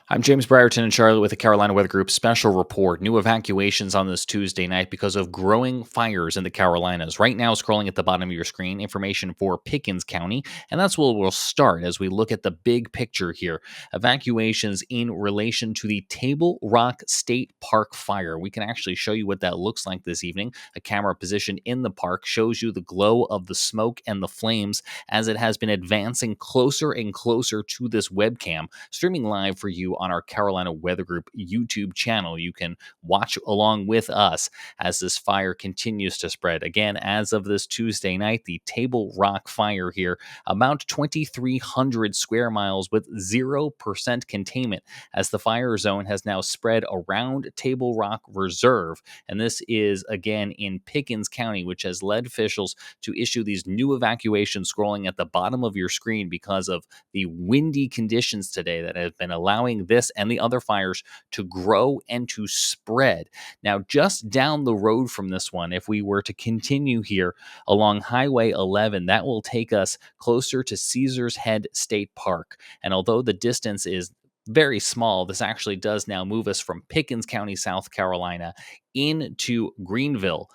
I'm James Brierton in Charlotte with the Carolina Weather Group special report. New evacuations on this Tuesday night because of growing fires in the Carolinas. Right now, scrolling at the bottom of your screen, information for Pickens County, and that's where we'll start as we look at the big picture here. Evacuations in relation to the Table Rock State Park fire. We can actually show you what that looks like this evening. A camera positioned in the park shows you the glow of the smoke and the flames as it has been advancing closer and closer to this webcam, streaming live for you on our Carolina Weather Group YouTube channel. You can watch along with us as this fire continues to spread. Again, as of this Tuesday night, the Table Rock fire here, about 2,300 square miles with 0% containment, as the fire zone has now spread around Table Rock Reserve. And this is, again, in Pickens County, which has led officials to issue these new evacuations scrolling at the bottom of your screen because of the windy conditions today that have been allowing this and the other fires to grow and to spread. Now, just down the road from this one, if we were to continue here along Highway 11, that will take us closer to Caesars Head State Park. And although the distance is very small, this actually does now move us from Pickens County, South Carolina, into Greenville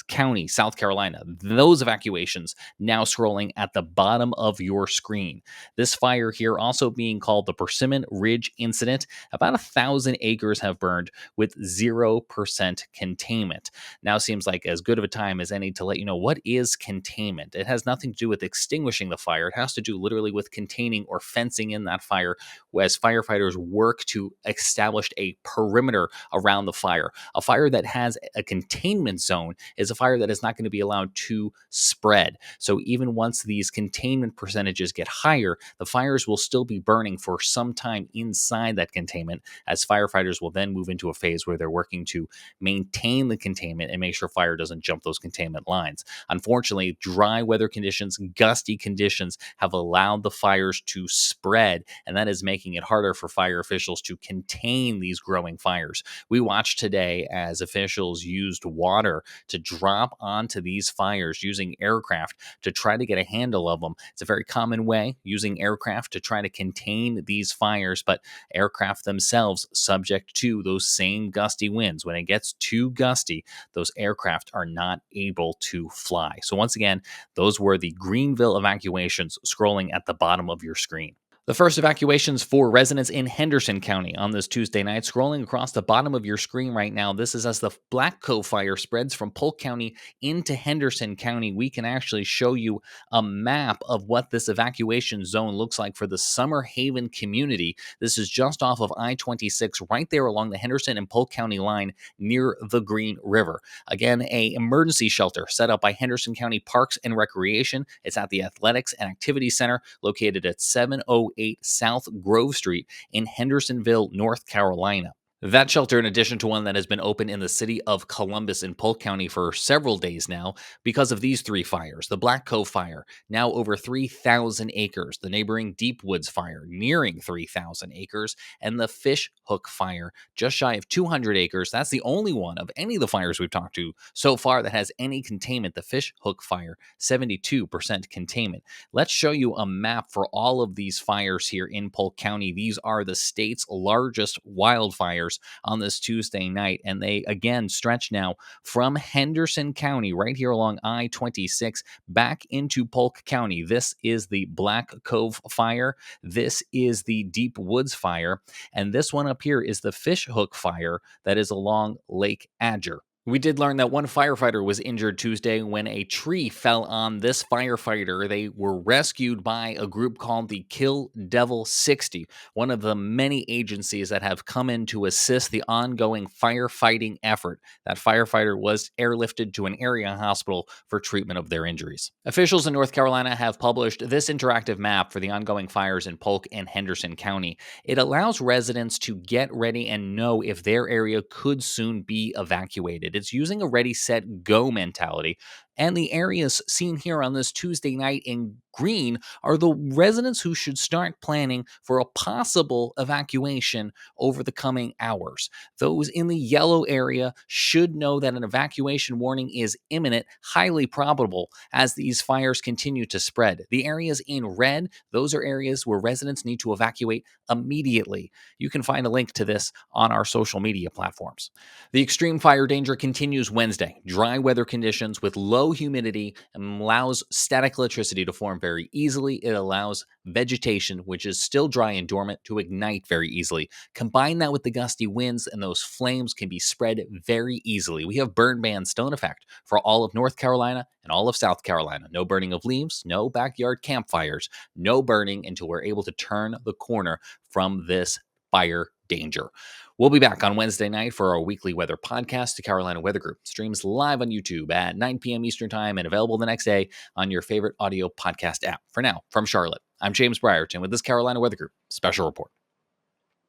County, South Carolina. Those evacuations now scrolling at the bottom of your screen. This fire here also being called the Persimmon Ridge Incident. About 1,000 acres have burned with 0% containment. Now seems like as good of a time as any to let you know what is containment. It has nothing to do with extinguishing the fire. It has to do literally with containing or fencing in that fire as firefighters work to establish a perimeter around the fire. A fire that has a containment zone is a fire that is not going to be allowed to spread. So even once these containment percentages get higher, the fires will still be burning for some time inside that containment, as firefighters will then move into a phase where they're working to maintain the containment and make sure fire doesn't jump those containment lines. Unfortunately, dry weather conditions, gusty conditions have allowed the fires to spread, and that is making it harder for fire officials to contain these growing fires. We watched today as officials used water to drop onto these fires using aircraft to try to get a handle of them. It's a very common way, using aircraft to try to contain these fires, but aircraft themselves subject to those same gusty winds. When it gets too gusty, those aircraft are not able to fly. So once again, those were the Greenville evacuations scrolling at the bottom of your screen. The first evacuations for residents in Henderson County on this Tuesday night. Scrolling across the bottom of your screen right now, this is as the Black Cove fire spreads from Polk County into Henderson County. We can actually show you a map of what this evacuation zone looks like for the Summer Haven community. This is just off of I-26, right there along the Henderson and Polk County line near the Green River. Again, a emergency shelter set up by Henderson County Parks and Recreation. It's at the Athletics and Activity Center located at 708 South Grove Street in Hendersonville, North Carolina. That shelter, in addition to one that has been open in the city of Columbus in Polk County for several days now, because of these three fires: the Black Cove fire, now over 3,000 acres, the neighboring Deep Woods fire, nearing 3,000 acres, and the Fish Hook fire, just shy of 200 acres. That's the only one of any of the fires we've talked to so far that has any containment. The Fish Hook fire, 72% containment. Let's show you a map for all of these fires here in Polk County. These are the state's largest wildfires on this Tuesday night, and they again stretch now from Henderson County right here along I-26 back into Polk County. This is the Black Cove fire, this is the Deep Woods fire, and this one up here is the Fish Hook fire that is along Lake Adger. We did learn that one firefighter was injured Tuesday when a tree fell on this firefighter. They were rescued by a group called the Kill Devil 60, one of the many agencies that have come in to assist the ongoing firefighting effort. That firefighter was airlifted to an area hospital for treatment of their injuries. Officials in North Carolina have published this interactive map for the ongoing fires in Polk and Henderson County. It allows residents to get ready and know if their area could soon be evacuated. It's using a ready, set, go mentality. And the areas seen here on this Tuesday night in green are the residents who should start planning for a possible evacuation over the coming hours. Those in the yellow area should know that an evacuation warning is imminent, highly probable, as these fires continue to spread. The areas in red, those are areas where residents need to evacuate immediately. You can find a link to this on our social media platforms. The extreme fire danger continues Wednesday. Dry weather conditions with low humidity allows static electricity to form very easily. It allows vegetation, which is still dry and dormant, to ignite very easily. Combine that with the gusty winds, and those flames can be spread very easily. We have burn bans still in effect for all of North Carolina and all of South Carolina. No burning of leaves, no backyard campfires, no burning until we're able to turn the corner from this fire danger. We'll be back on Wednesday night for our weekly weather podcast. The Carolina Weather Group streams live on YouTube at 9 p.m. Eastern Time and available the next day on your favorite audio podcast app. For now, from Charlotte, I'm James Brierton with this Carolina Weather Group special report.